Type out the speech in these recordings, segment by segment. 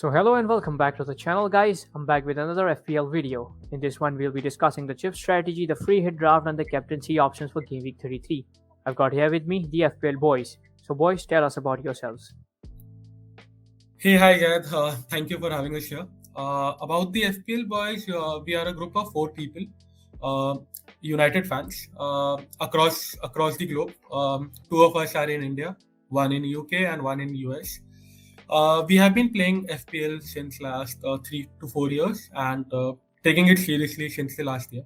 So hello and welcome back to the channel guys. I'm back with another FPL video. In this one we'll be discussing the chip strategy, the free hit draft and the captaincy options for game week 33. I've got here with me the FPL boys. So boys, tell us about yourselves. Hey, hi, Gad. Thank you for having us here. About the FPL boys, we are a group of 4 people, uh, United fans across the globe. 2 of us are in India, one in UK and one in US. We have been playing FPL since last 3 to 4 years and taking it seriously since the last year.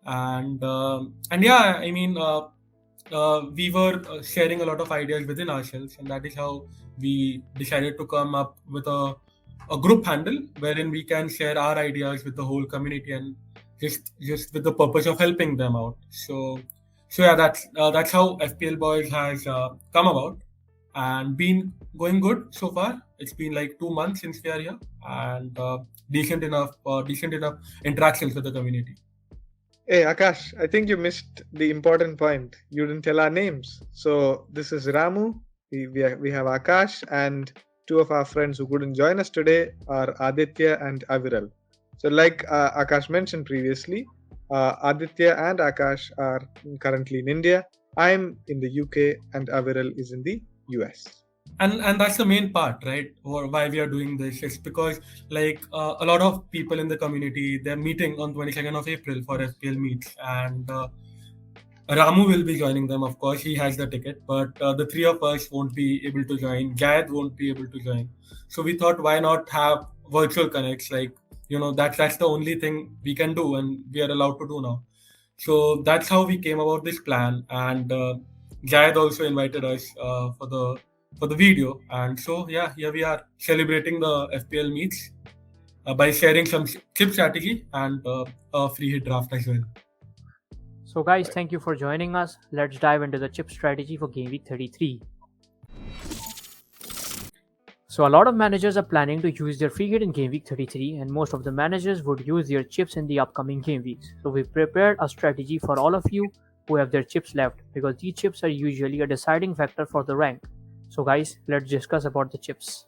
And yeah, I mean, we were sharing a lot of ideas within ourselves, and that is how we decided to come up with a group handle wherein we can share our ideas with the whole community and just with the purpose of helping them out. So yeah, that's how FPL Boys has come about and been going good so far. It's been like 2 months since we are here, and decent enough interactions with the community. Hey Akash, I think you missed the important point. You didn't tell our names. So this is Ramu. We have Akash, and 2 of our friends who couldn't join us today are Aditya and Aviral. So like Akash mentioned previously, Aditya and Akash are currently in India. I'm in the UK and Aviral is in the US. And that's the main part, right? Or why we are doing this is because a lot of people in the community, they're meeting on 22nd of April for FPL meets, and Ramu will be joining them. Of course, he has the ticket, but the 3 of us won't be able to join. Gad won't be able to join. So we thought, why not have virtual connects? That's the only thing we can do, and we are allowed to do now. So that's how we came about this plan, and Gad also invited us for the video, and so yeah, here we are celebrating the FPL meets by sharing some chip strategy and a free hit draft as well. So guys, thank you for joining us. Let's dive into the chip strategy for game week 33. So a lot of managers are planning to use their free hit in game week 33, and most of the managers would use their chips in the upcoming game weeks. So we prepared a strategy for all of you who have their chips left, because these chips are usually a deciding factor for the rank. So guys, let's discuss about the chips.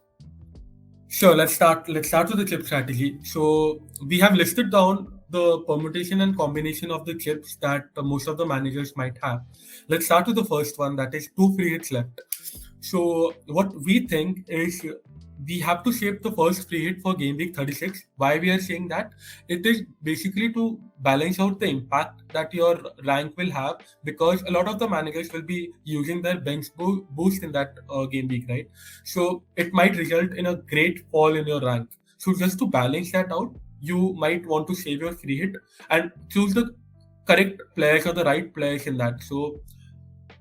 Sure, let's start with the chip strategy. So we have listed down the permutation and combination of the chips that most of the managers might have. Let's start with the first one, that is 2 free hits left. So what we think is we have to shape the first free hit for game week 36. Why we are saying that? It is basically to balance out the impact that your rank will have, because a lot of the managers will be using their bench boost in that game week, right? So it might result in a great fall in your rank. So just to balance that out, you might want to save your free hit and choose the correct players or the right players in that. So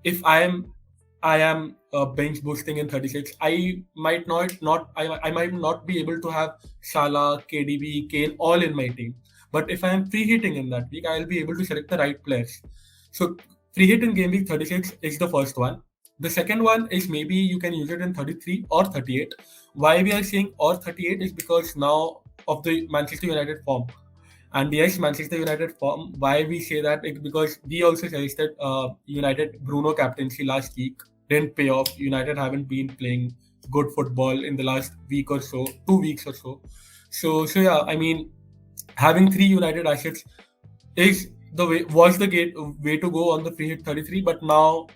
if I am bench boosting in 36, I might I might not be able to have Salah, KDB, Kane all in my team. But if I am free hitting in that week, I'll be able to select the right players. So free hit in game week 36 is the first one. The second one is maybe you can use it in 33 or 38. Why we are saying or 38 is because now of the Manchester United form. And yes, Manchester United form. Why we say that is because we also suggested United Bruno captaincy last week didn't pay off. United haven't been playing good football in the last week or so, 2 weeks or so. So yeah, I mean, having 3 United assets is was the way to go on the free hit 33. But now,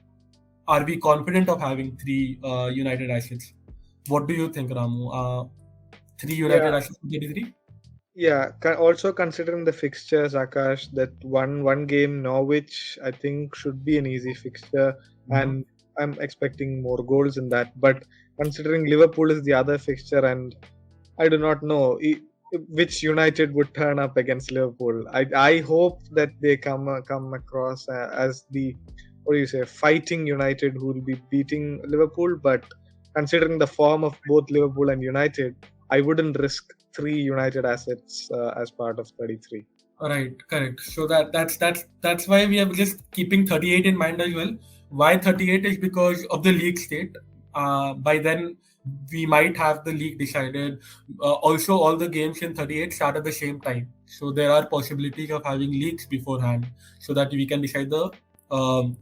are we confident of having 3 United assets? What do you think, Ramu? 3 United assets in 33? Yeah, also considering the fixtures, Akash, that one game Norwich I think should be an easy fixture, and I'm expecting more goals in that. But considering Liverpool is the other fixture, and I do not know which United would turn up against Liverpool. I hope that they come across as the, what do you say, fighting United who will be beating Liverpool. But considering the form of both Liverpool and United, I wouldn't risk 3 United assets as part of 33. Right, correct. So that's why we are just keeping 38 in mind as well. Why 38 is because of the league state. By then we might have the league decided. Also, all the games in 38 start at the same time, so there are possibilities of having leagues beforehand, so that um,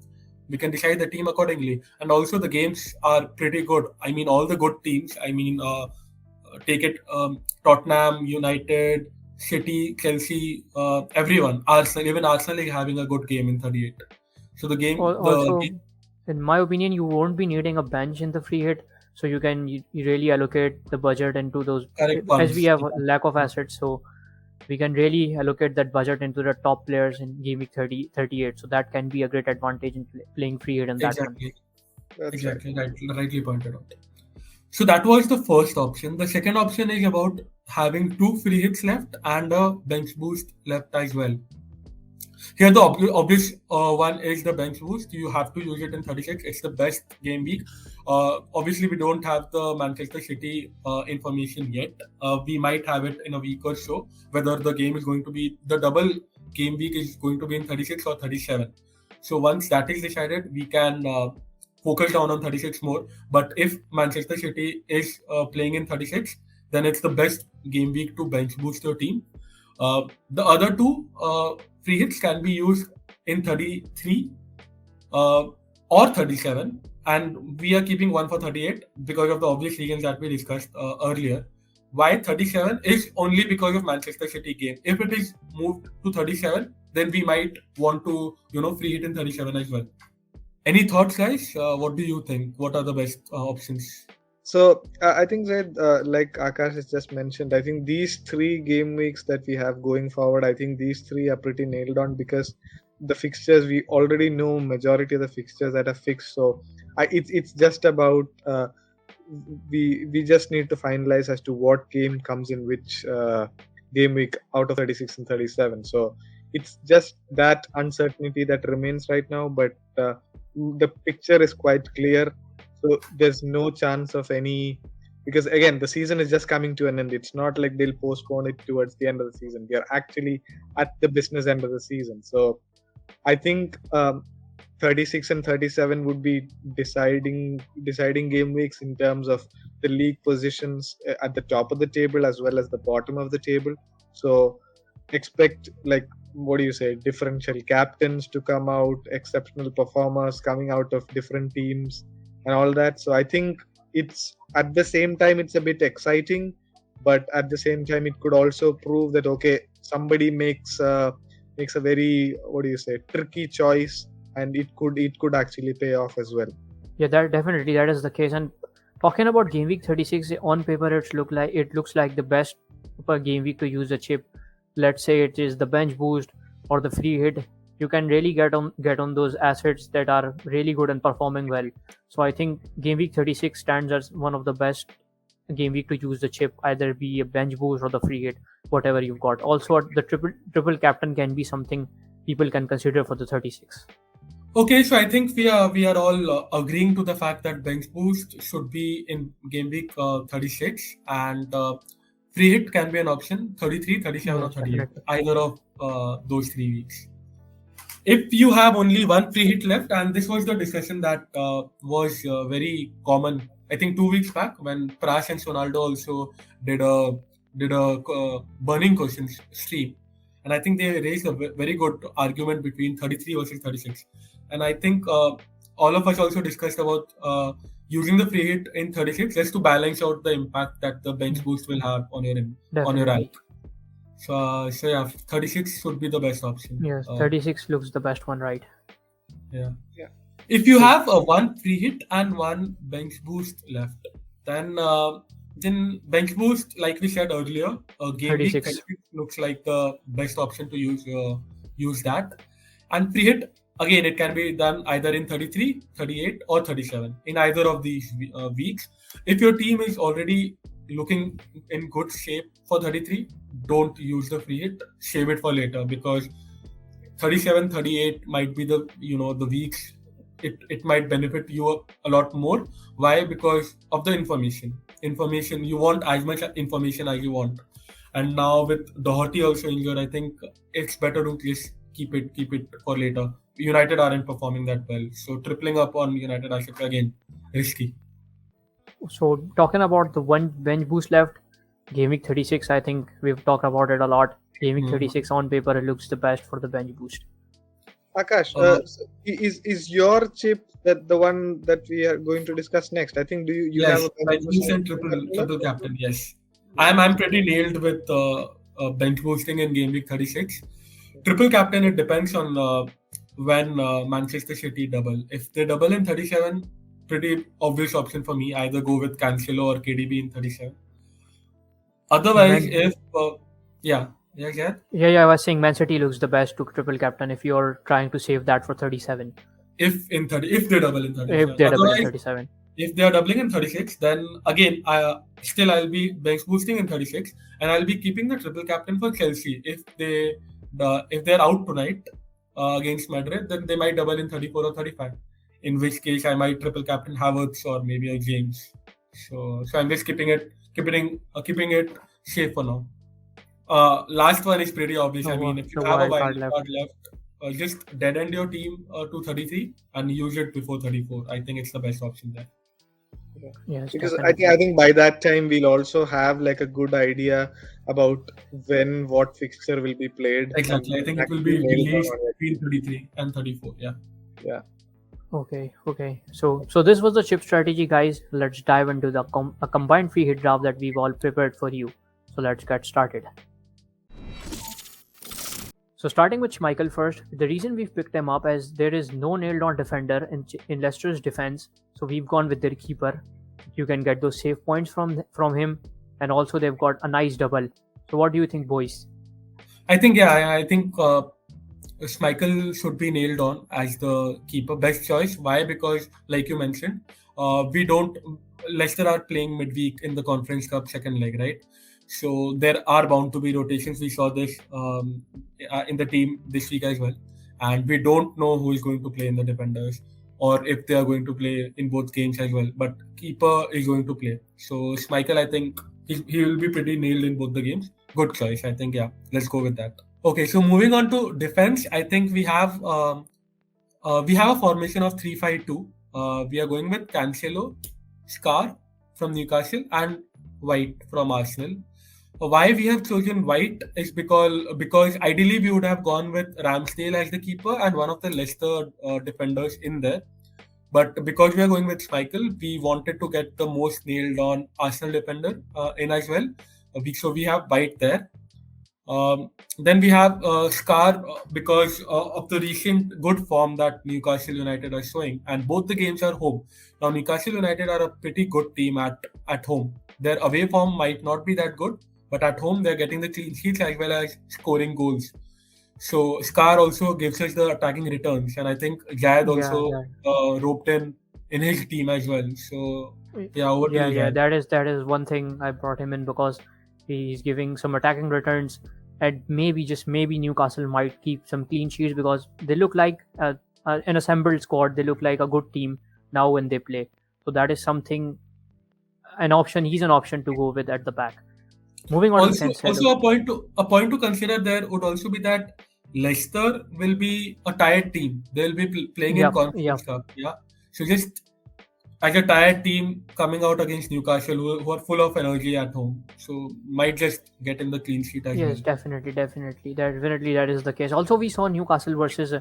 we can decide the team accordingly. And also the games are pretty good. I mean, all the good teams. I mean. take it Tottenham, United, City, Chelsea, everyone. Arsenal, even Arsenal is having a good game in 38. So Also, in my opinion, you won't be needing a bench in the free hit, so you really allocate the budget into those. correct As we funds. have a lack of assets, so we can really allocate that budget into the top players in game week 30, 38. So that can be a great advantage in playing free hit in that one. Exactly, That's right. exactly, rightly pointed out. So that was the first option. The second option is about having two free hits left and a bench boost left as well. Here, the obvious one is the bench boost. You have to use it in 36. It's the best game week. Obviously, we don't have the Manchester City information yet. We might have it in a week or so, whether the game is going to be the double game week is going to be in 36 or 37. So once that is decided, we can focus down on 36 more. But if Manchester City is playing in 36, then it's the best game week to bench boost your team. The other two free hits can be used in 33 or 37, and we are keeping one for 38 because of the obvious reasons that we discussed earlier. Why 37 is only because of Manchester City game. If it is moved to 37, then we might want to free hit in 37 as well. Any thoughts, guys? What do you think? What are the best options? So I think that like Akash has just mentioned, I think these 3 game weeks that we have going forward, I think these 3 are pretty nailed on because the fixtures we already know majority of the fixtures that are fixed. So it's just about we just need to finalize as to what game comes in which game week out of 36 and 37. So it's just that uncertainty that remains right now, but the picture is quite clear. So there's no chance of any, because again the season is just coming to an end. It's not like they'll postpone it towards the end of the season. We are actually at the business end of the season. So I think 36 and 37 would be deciding game weeks in terms of the league positions at the top of the table as well as the bottom of the table. So expect, like, what do you say, differential captains to come out, exceptional performers coming out of different teams and all that. So I think it's at the same time it's a bit exciting, but at the same time it could also prove that okay, somebody makes a very, what do you say, tricky choice, and it could actually pay off as well. Yeah, that is the case. And talking about game week 36, on paper it looks like the best per game week to use a chip. Let's say it is the bench boost or the free hit. You can really get on those assets that are really good and performing well. So I think game week 36 stands as one of the best game week to use the chip, either be a bench boost or the free hit, whatever you've got. Also, the triple captain can be something people can consider for the 36. Okay, so I think we are all agreeing to the fact that bench boost should be in game week 36, and free hit can be an option 33, 37, Yes, or 38, definitely. either of those 3 weeks. If you have only one free hit left, and this was the discussion that was very common, I think 2 weeks back when Prash and Sonaldo also did a burning questions stream, and I think they raised a very good argument between 33 versus 36, and I think all of us also discussed about using the free hit in 36 just to balance out the impact that the bench boost will have on your Definitely. rank. So yeah, 36 should be the best option. Yes, 36 looks the best one, right? Yeah. Yeah. If you have one free hit and one bench boost left, then bench boost, like we said earlier, game week 36. 36 looks like the best option to use that. And free hit, again, it can be done either in 33, 38, or 37 in either of these weeks. If your team is already looking in good shape for 33, don't use the free hit, save it for later, because 37, 38 might be the weeks it might benefit you a lot more. Why? Because of the information you want as much information as you want, and now with Doherty also injured, I think it's better to just keep it for later. United aren't performing that well, so tripling up on United assets again risky. So talking about the one bench boost left, game week 36, I think we've talked about it a lot. Game week 36 on paper, it looks the best for the bench boost. Akash, is your chip that the one that we are going to discuss next? I think you yes, have a like you said, triple captain. Yes. I'm pretty nailed with bench boosting in game week 36. Triple captain, it depends on when Manchester City double. If they double in 37, pretty obvious option for me. Either go with Cancelo or KDB in 37. Otherwise, Man, if yeah, yeah, yeah, I was saying Man City looks the best to triple captain if you're trying to save that for 37. if they double in If 37. they double in Otherwise, 37. if they are doubling in 36, then again, I'll be bench boosting in 36, and I'll be keeping the triple captain for Chelsea. If they're out tonight against Madrid, then they might double in 34 or 35. In which case, I might triple captain Havertz or maybe a James. So I'm just keeping it safe for now. Last one is pretty obvious. I mean, if you The have a wild wild card left. card left, just dead end your team to 33 and use it before 34. I think it's the best option there. Yes, Because definitely. I think by that time we'll also have like a good idea about when what fixture will be played and Exactly. I think it will actually be nail down released on it. between 33 and 34. Yeah. Yeah. Okay. So this was the chip strategy, guys. Let's dive into the a combined free hit draft that we've all prepared for you. So let's get started. So starting with Schmeichel first, the reason we've picked him up is there is no nailed-on defender in Leicester's defense, so we've gone with their keeper. You can get those save points from him, and also they've got a nice double. So what do you think, boys? I think Schmeichel should be nailed on as the keeper. Best choice. Why? Because like you mentioned, we don't. Leicester are playing midweek in the Conference Cup second leg, right? So there are bound to be rotations. We saw this in the team this week as well, and we don't know who is going to play in the defenders or if they are going to play in both games as well. But keeper is going to play. So Schmeichel, I think he will be pretty nailed in both the games. Good choice. I think let's go with that. Okay, so moving on to defense, I think we have a formation of 3-5-2. We are going with Cancelo, Scar from Newcastle, and White from Arsenal. Why we have chosen White is because ideally we would have gone with Ramsdale as the keeper and one of the Leicester defenders in there. But because we are going with Schmeichel, we wanted to get the most nailed on Arsenal defender in as well. So we have White there. Then we have Scar because of the recent good form that Newcastle United are showing, and both the games are home. Now Newcastle United are a pretty good team at home. Their away form might not be that good, but at home they're getting the clean sheets as well as scoring goals. So Scar also gives us the attacking returns, and I think Jad Yeah, also that, roped in his team as well. So yeah, over to you, yeah. Jad. That is one thing I brought him in because he's giving some attacking returns, and maybe Newcastle might keep some clean sheets because they look like an assembled squad. They look like a good team now when they play. So that is something an option. He's an option to go with at the back. Moving on to Also Cancelo. a point to consider there would also be that Leicester will be a tired team. They'll be playing in Yep, yep. Conference Cup. Yeah, so just as a tired team coming out against Newcastle, who are full of energy at home, so might just get in the clean sheet as well. Yes, definitely that is the case. Also, we saw Newcastle versus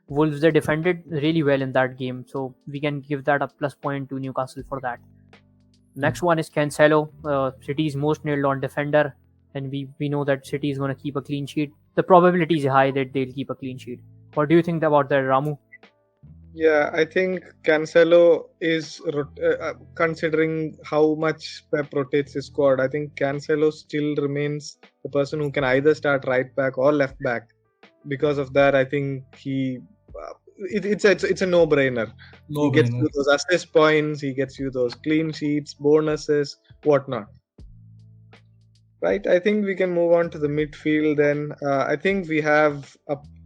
Wolves. They defended really well in that game, so we can give that a plus point to Newcastle for that. Next one is Cancelo, City's most nailed-on defender, and we know that City is going to keep a clean sheet. The probability is high that they'll keep a clean sheet. What do you think about that, Ramu? Yeah, I think Cancelo is considering how much Pep rotates his squad. I think Cancelo still remains the person who can either start right back or left back. Because of that, I think it's a no-brainer. No He gets brainer. you those assist points, he gets you those clean sheets, bonuses, whatnot. Right, I think we can move on to the midfield then. I think we have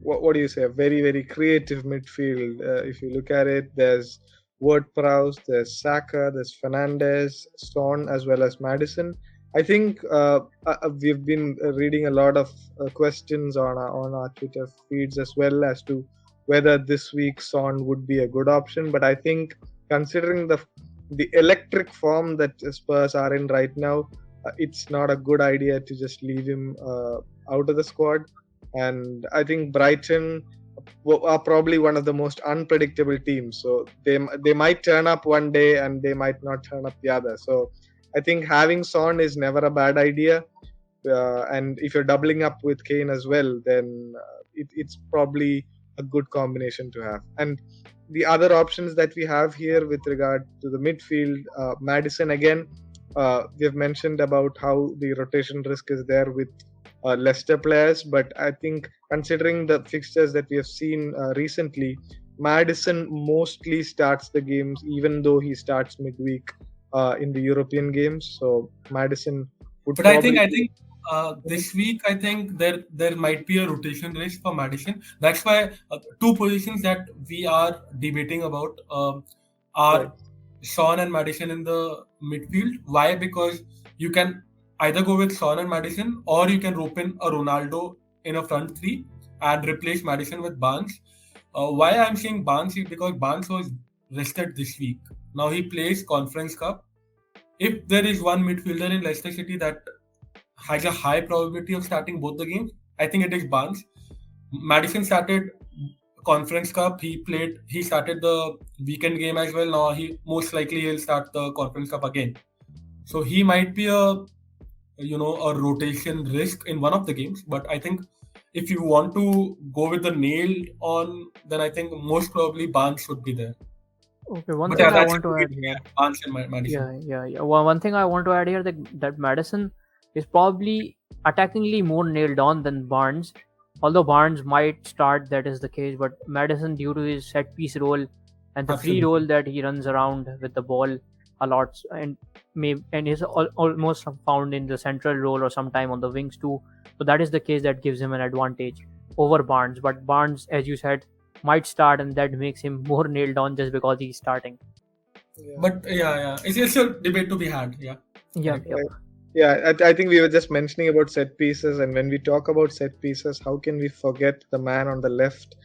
what do you say, a very, very creative midfield. If you look at it, there's Ward-Prowse, there's Saka, there's Fernandez, Son, as well as Madison. I think we've been reading a lot of questions on our Twitter feeds as well as to whether this week Son would be a good option. But I think considering the electric form that Spurs are in right now, it's not a good idea to just leave him out of the squad. And I think Brighton are probably one of the most unpredictable teams. So they might turn up one day and they might not turn up the other. So I think having Son is never a bad idea. And if you're doubling up with Kane as well, then it's probably a good combination to have. And the other options that we have here with regard to the midfield, Madison again, we have mentioned about how the rotation risk is there with Leicester players, but I think considering the fixtures that we have seen recently, Madison mostly starts the games, even though he starts midweek in the European games. So Madison would But probably. I think this week I think there might be a rotation race for Madison. That's why two positions that we are debating about are Right. Son and Madison in the midfield. Why? Because you can either go with Son and Madison, or you can rope in a Ronaldo in a front three and replace Madison with Barnes. Why I'm saying Barnes is because Barnes was rested this week. Now he plays Conference Cup. If there is one midfielder in Leicester City that has a high probability of starting both the games, I think it is Barnes. Madison started Conference Cup. He started the weekend game as well. Now he most likely he'll start the Conference Cup again. So he might be a rotation risk in one of the games. But I think if you want to go with the nailed on, then I think most probably Barnes should be there. Okay, one But thing yeah, I that's want to add here. Barnes and Madison. Yeah. One thing I want to add here that Madison is probably attackingly more nailed on than Barnes. Although Barnes might start, that is the case, but Madison, due to his set piece role and the free Absolutely. role that he runs around with the ball a lot, and is almost found in the central role or sometime on the wings too. So that is the case that gives him an advantage over Barnes. But Barnes, as you said, might start, and that makes him more nailed on just because he's starting. But yeah, it's a debate to be had. Yeah. Yep. Yeah, I think we were just mentioning about set pieces, and when we talk about set pieces, how can we forget the man on the left,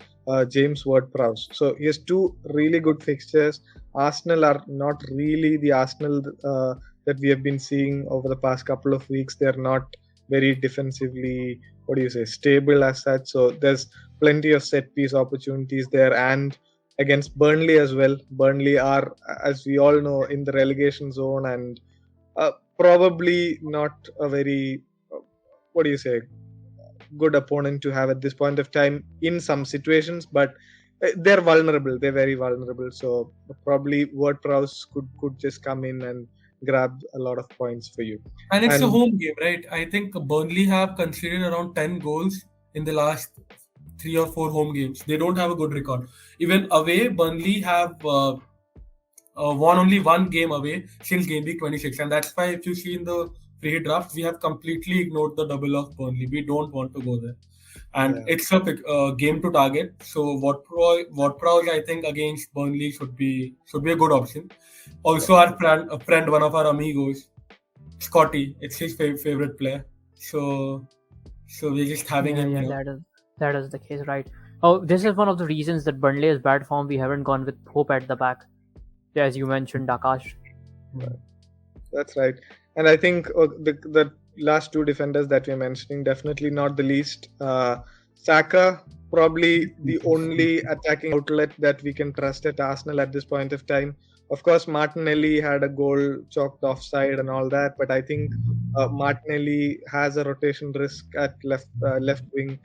James Ward-Prowse? So he has two really good fixtures. Arsenal are not really the Arsenal that we have been seeing over the past couple of weeks. They're not very defensively, stable as such. So there's plenty of set piece opportunities there, and against Burnley as well. Burnley are, as we all know, in the relegation zone, and probably not a very good opponent to have at this point of time in some situations, but they're vulnerable. They're very vulnerable. So probably Ward-Prowse could just come in and grab a lot of points for you. And it's a home game, right? I think Burnley have conceded around 10 goals in the last 3 or 4 home games. They don't have a good record. Even away, Burnley have won only one game away since game week 26. And that's why if you see in the free draft, we have completely ignored the double of Burnley. We don't want to go there. And it's a game to target. So Ward-Prowse, I think, against Burnley should be a good option. Also, our friend, one of our amigos, Scotty, it's his favorite player. So we're just having him here. That is the case, right? Oh, this is one of the reasons that Burnley is bad form. We haven't gone with Hope at the back, as you mentioned, Akash. That's right. And I think the last two defenders that we're mentioning, definitely not the least. Saka, probably the only attacking outlet that we can trust at Arsenal at this point of time. Of course, Martinelli had a goal chalked offside and all that, but I think Martinelli has a rotation risk at left wing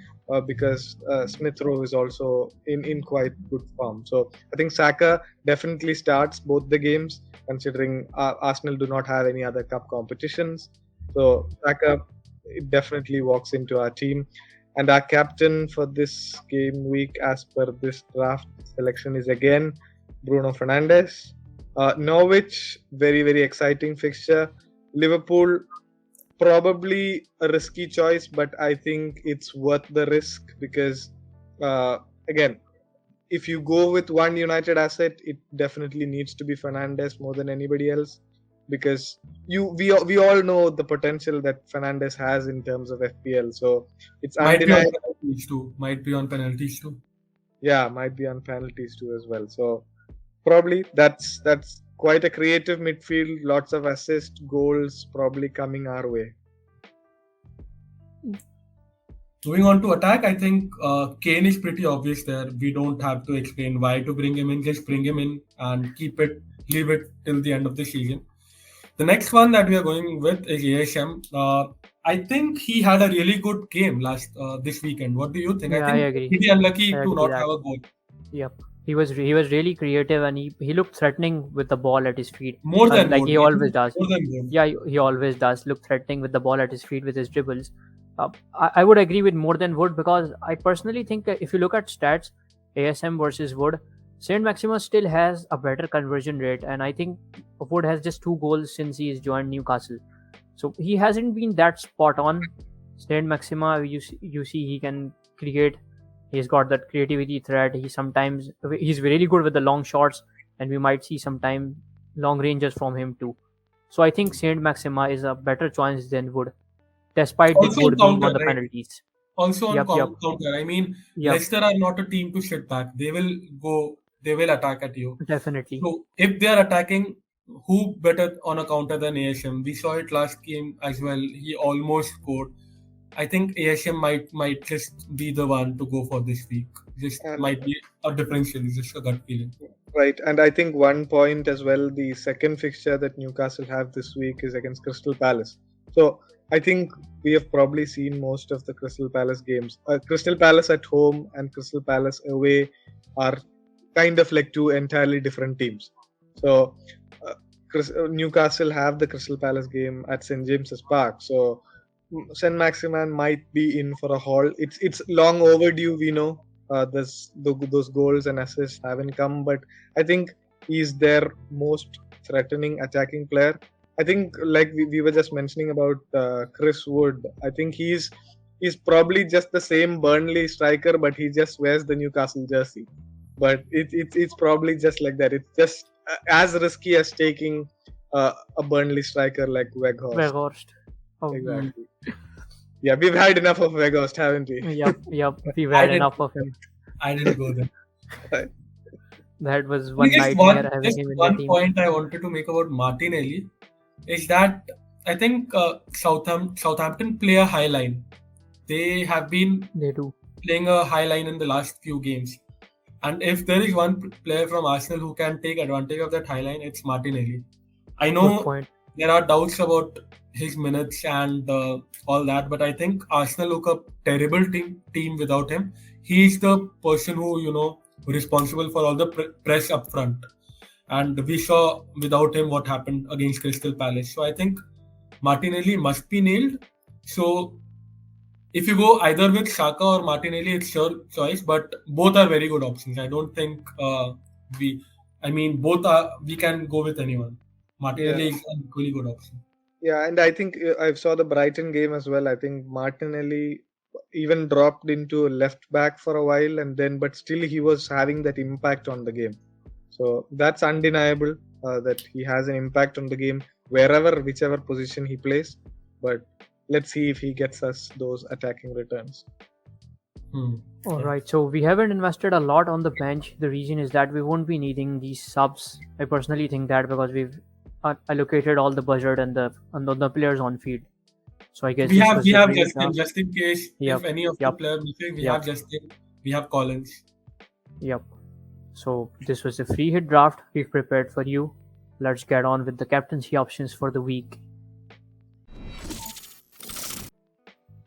because Smith Rowe is also in quite good form. So I think Saka definitely starts both the games, considering Arsenal do not have any other cup competitions. So Saka definitely walks into our team. And our captain for this game week, as per this draft selection, is again Bruno Fernandes. Norwich, very, very exciting fixture. Liverpool, probably a risky choice, but I think it's worth the risk because, again, if you go with one United asset, it definitely needs to be Fernandes more than anybody else, because we all know the potential that Fernandes has in terms of FPL. So it's undeniable. Might be on penalties too. Yeah, might be on penalties too as well. So probably that's quite a creative midfield. Lots of assists, goals probably coming our way. Moving on to attack, I think Kane is pretty obvious there. We don't have to explain why to bring him in. Just bring him in and leave it till the end of the season. The next one that we are going with is ASM. I think he had a really good game this weekend. What do you think? I Yeah, I think agree. pretty unlucky I to agree not that. have a goal. Yep. He was really creative, and he looked threatening with the ball at his feet, More than like good. he I always think does. more than good. Yeah, he always does look threatening with the ball at his feet with his dribbles. I would agree with more than Wood, because I personally think that if you look at stats, ASM versus Wood, Saint Maximus still has a better conversion rate, and I think Wood has just 2 goals since he's joined Newcastle. So he hasn't been that spot on. Saint Maxima, you see he can create. He's got that creativity threat. He's really good with the long shots, and we might see sometime long ranges from him too. So I think Saint Maxima is a better choice than Wood, despite with Also on Wood being on counter, the right? penalties. Also on Yep, yep, counter. I mean, yep. Leicester are not a team to sit back. They will go. They will attack at you. Definitely, So if they are attacking, who better on a counter than ASM? We saw it last game as well. He almost scored. I think ASM might just be the one to go for this week. Just And might be a differential. It's just a gut feeling. right, and I think one point as well, the second fixture that Newcastle have this week is against Crystal Palace. So I think we have probably seen most of the Crystal Palace games. Crystal Palace at home and Crystal Palace away are kind of like two entirely different teams. So Newcastle have the Crystal Palace game at St James's Park. So Saint Maximan might be in for a haul. It's long overdue. We know those goals and assists haven't come, but I think he's their most threatening attacking player. I think, like we were just mentioning about Chris Wood, I think he's probably just the same Burnley striker, but he just wears the Newcastle jersey. But it's probably just like that. It's just as risky as taking a Burnley striker like Weghorst. Weghorst. Oh, Hmm. Exactly. Yeah, we've had enough of Weghorst, haven't we? yep, yep. We've I had didn't. enough of him. I didn't go there. That was Only one nightmare having just him in the one team. point I wanted to make about Martinelli is that I think Southampton play a high line. They have been They do. playing a high line in the last few games. And if there is one player from Arsenal who can take advantage of that high line, it's Martinelli. I Good know point. there are doubts about his minutes and all that, but I think Arsenal look a terrible team without him. He's the person who responsible for all the press up front, and we saw without him what happened against Crystal Palace. So I think Martinelli must be nailed. So if you go either with Saka or Martinelli, it's your choice, but both are very good options. I don't think both are. We can go with anyone. Yeah, Martinelli is a really good option. yeah, and I think I saw the Brighton game as well. I think Martinelli even dropped into left back for a while, and then but still he was having that impact on the game. So that's undeniable that he has an impact on the game whichever position he plays. But let's see if he gets us those attacking returns. All Yeah. right, so we haven't invested a lot on the bench. The reason is that we won't be needing these subs. I personally think that because we've allocated all the budget and the players on field. So I guess We this have was we the have free hit Justin draft. just in case Yep, if any of the yep, player missing. We yep, have Justin. We have Collins. yep. So this was the free hit draft we've prepared for you. Let's get on with the captaincy options for the week.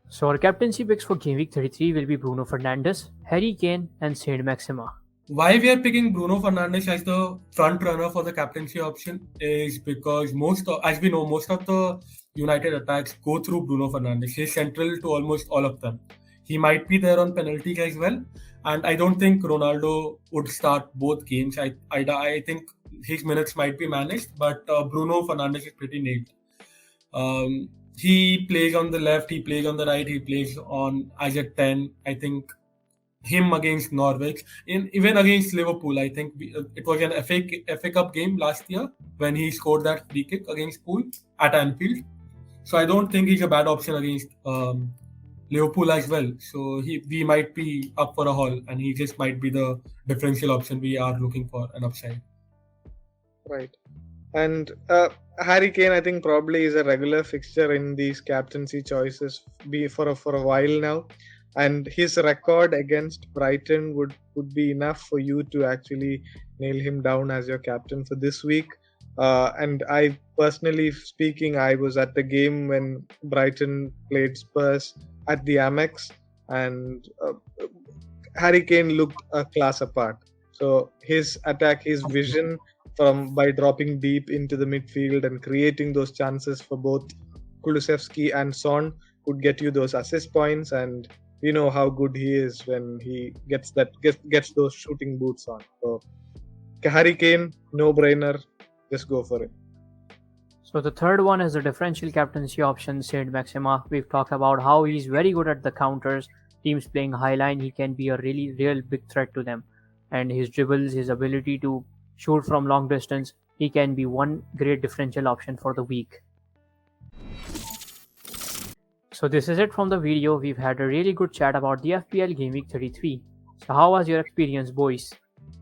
So our captaincy picks for game week 33 will be Bruno Fernandes, Harry Kane, and Saint Maxima. Why we are picking Bruno Fernandes as the front runner for the captaincy option is because as we know, most of the United attacks go through Bruno Fernandes. He's central to almost all of them. He might be there on penalties as well, and I don't think Ronaldo would start both games. I think his minutes might be managed, but Bruno Fernandes is pretty nailed. He plays on the left, he plays on the right, he plays on as a 10. I think him against Norwich, even against Liverpool, I think it was an FA Cup game last year when he scored that free kick against Pool at Anfield. So I don't think he's a bad option against Liverpool as well. So we might be up for a haul, and he just might be the differential option we are looking for an upside. Right. And Harry Kane, I think, probably is a regular fixture in these captaincy choices for a while now. And his record against Brighton would be enough for you to actually nail him down as your captain for this week. And I personally speaking, I was at the game when Brighton played Spurs at the Amex, and Harry Kane looked a class apart. So his attack, his vision from by dropping deep into the midfield and creating those chances for both Kulusevski and Son could get you those assist points, and we know how good he is when he gets those shooting boots on. So Harry Kane, no brainer, just go for it. So the third one is the differential captaincy option, Saint Maxima. We've talked about how he's very good at the counters. Teams playing high line, he can be a really real big threat to them. And his dribbles, his ability to shoot from long distance, he can be one great differential option for the week. So this is it from the video. We've had a really good chat about the FPL Game Week 33. So how was your experience, boys?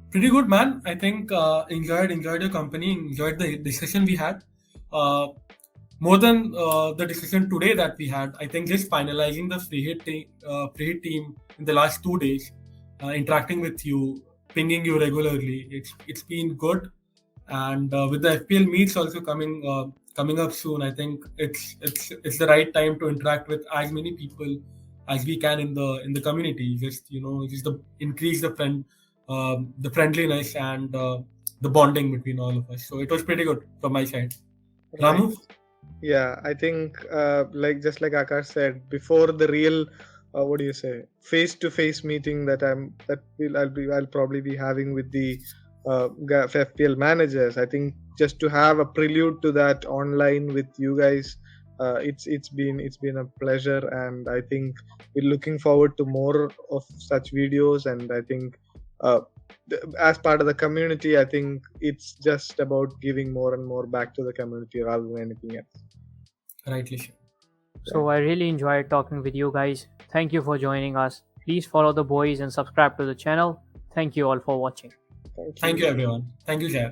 Pretty good, man. I think enjoyed your company, enjoyed the discussion we had. More than the discussion today that we had, I think just finalizing the free hit team in the last 2 days, interacting with you, pinging you regularly, it's been good. And with the FPL meets also coming up soon, I think it's the right time to interact with as many people as we can in the community. Just increase the friendliness and the bonding between all of us. So it was pretty good from my side. Right. Ramu? Yeah, I think just like Akash said, before the real what do you say, face-to-face meeting that I'll probably be having with the FPL managers. I think just to have a prelude to that online with you guys, it's been a pleasure, and I think we're looking forward to more of such videos. And I think as part of the community, I think it's just about giving more and more back to the community rather than anything else. Rightly. So I really enjoyed talking with you guys. Thank you for joining us. Please follow the boys and subscribe to the channel. Thank you all for watching. Thank you, everyone. Thank you, Jay.